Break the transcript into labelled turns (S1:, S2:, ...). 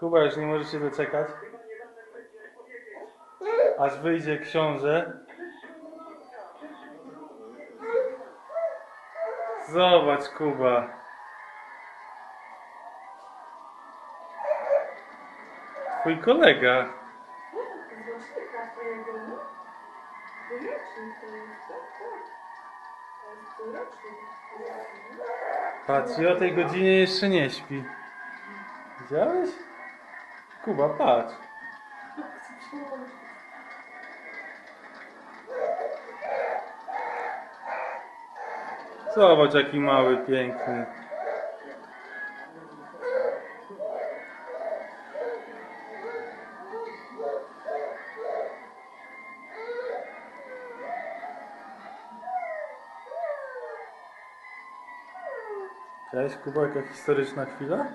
S1: Kuba już nie może się doczekać, aż wyjdzie książę. Zobacz, Kuba. Twój kolega.
S2: Złocznika twojego, no? Dwurocznik to jest, tak, tak. To jest dwurocznik.
S1: Patrz, i o tej godzinie jeszcze nie śpi. Widziałeś? Kuba, patrz. Zobacz, jaki mały, piękny. Cześć, Kuba, jaka historyczna chwila?